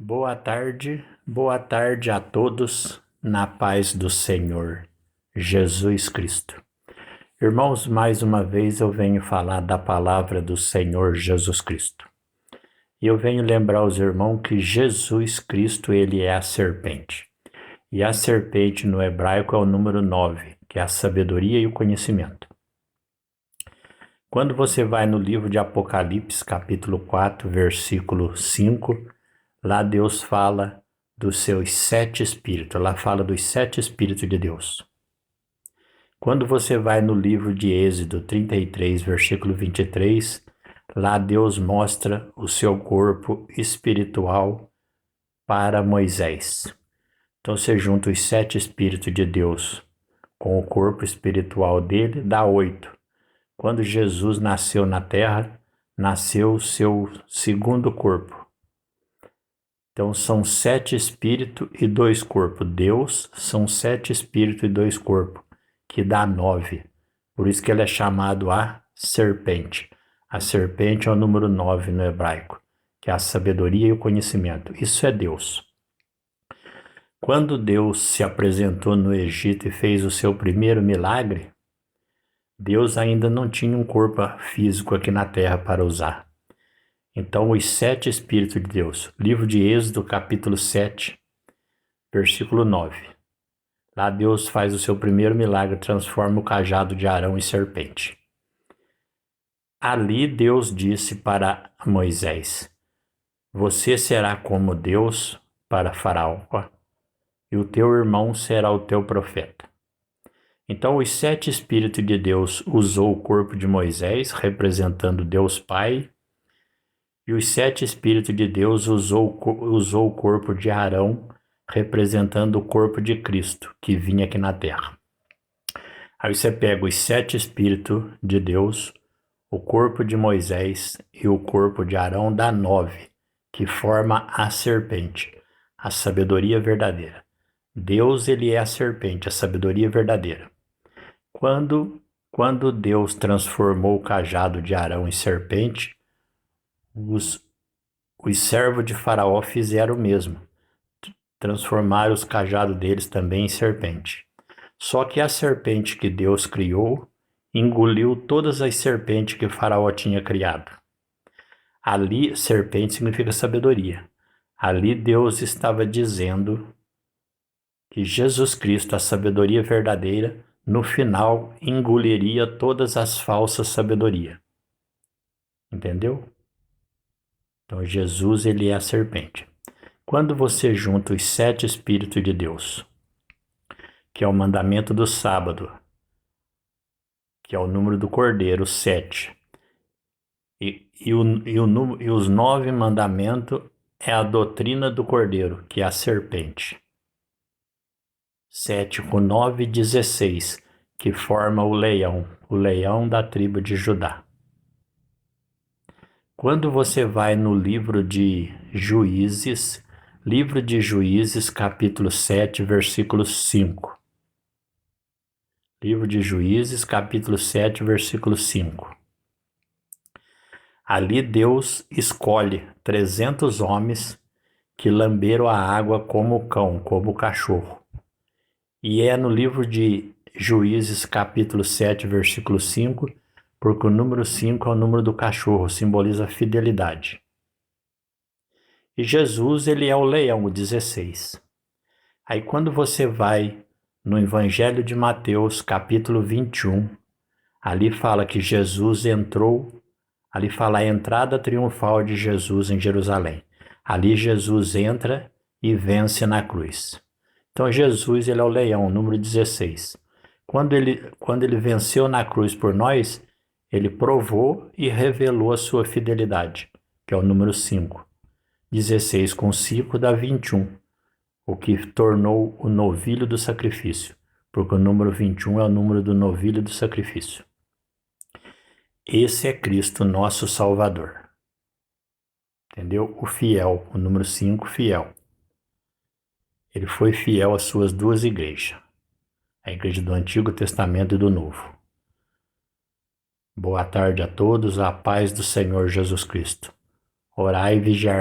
Boa tarde a todos, na paz do Senhor Jesus Cristo. Irmãos, mais uma vez eu venho falar da palavra do Senhor Jesus Cristo. E eu venho lembrar aos irmãos que Jesus Cristo, ele é a serpente. E a serpente no hebraico é o número 9, que é a sabedoria e o conhecimento. Quando você vai no livro de Apocalipse, capítulo 4, versículo 5, lá Deus fala dos seus 7 espíritos, lá fala dos 7 espíritos de Deus. Quando você vai no livro de Êxodo 33, versículo 23, lá Deus mostra o seu corpo espiritual para Moisés. Então você junta os 7 espíritos de Deus com o corpo espiritual dele, dá 8. Quando Jesus nasceu na terra, nasceu o seu segundo corpo. Então são 7 espíritos e 2 corpos. Deus são 7 espíritos e 2 corpos, que dá 9. Por isso que ele é chamado a serpente. A serpente é o número 9 no hebraico, que é a sabedoria e o conhecimento. Isso é Deus. Quando Deus se apresentou no Egito e fez o seu primeiro milagre, Deus ainda não tinha um corpo físico aqui na terra para usar. Então, os 7 Espíritos de Deus, livro de Êxodo, capítulo 7, versículo 9. Lá Deus faz o seu primeiro milagre, transforma o cajado de Arão em serpente. Ali Deus disse para Moisés: você será como Deus para Faraó, e o teu irmão será o teu profeta. Então os 7 Espíritos de Deus usou o corpo de Moisés, representando Deus Pai, e os 7 Espíritos de Deus usou o corpo de Arão, representando o corpo de Cristo, que vinha aqui na terra. Aí você pega os 7 Espíritos de Deus, o corpo de Moisés e o corpo de Arão, dá 9, que forma a serpente, a sabedoria verdadeira. Deus, ele é a serpente, a sabedoria verdadeira. Quando Deus transformou o cajado de Arão em serpente, os servos de Faraó fizeram o mesmo. Transformaram os cajados deles também em serpente. Só que a serpente que Deus criou engoliu todas as serpentes que Faraó tinha criado. Ali, serpente significa sabedoria. Ali Deus estava dizendo que Jesus Cristo, a sabedoria verdadeira, no final engoliria todas as falsas sabedorias. Entendeu? Então Jesus, ele é a serpente. Quando você junta os 7 Espíritos de Deus, que é o mandamento do sábado, que é o número do Cordeiro, 7, e os 9 mandamentos é a doutrina do Cordeiro, que é a serpente. 7 com 9, 16, que forma o leão da tribo de Judá. Quando você vai no livro de Juízes, capítulo 7, versículo 5. Livro de Juízes, capítulo 7, versículo 5. Ali Deus escolhe 300 homens que lamberam a água como o cão, como o cachorro. E é no livro de Juízes, capítulo 7, versículo 5, porque o número 5 é o número do cachorro, simboliza fidelidade. E Jesus, ele é o leão, o 16. Aí quando você vai no Evangelho de Mateus, capítulo 21, ali fala que Jesus entrou, ali fala a entrada triunfal de Jesus em Jerusalém. Ali Jesus entra e vence na cruz. Então Jesus, ele é o leão, número 16. Quando ele venceu na cruz por nós, ele provou e revelou a sua fidelidade, que é o número 5. 16 com 5 dá 21, o que tornou o novilho do sacrifício, porque o número 21 é o número do novilho do sacrifício. Esse é Cristo, nosso Salvador. Entendeu? O fiel, o número 5, fiel. Ele foi fiel às suas 2 igrejas, a igreja do Antigo Testamento e do Novo. Boa tarde a todos, a paz do Senhor Jesus Cristo. Orai e vigiai.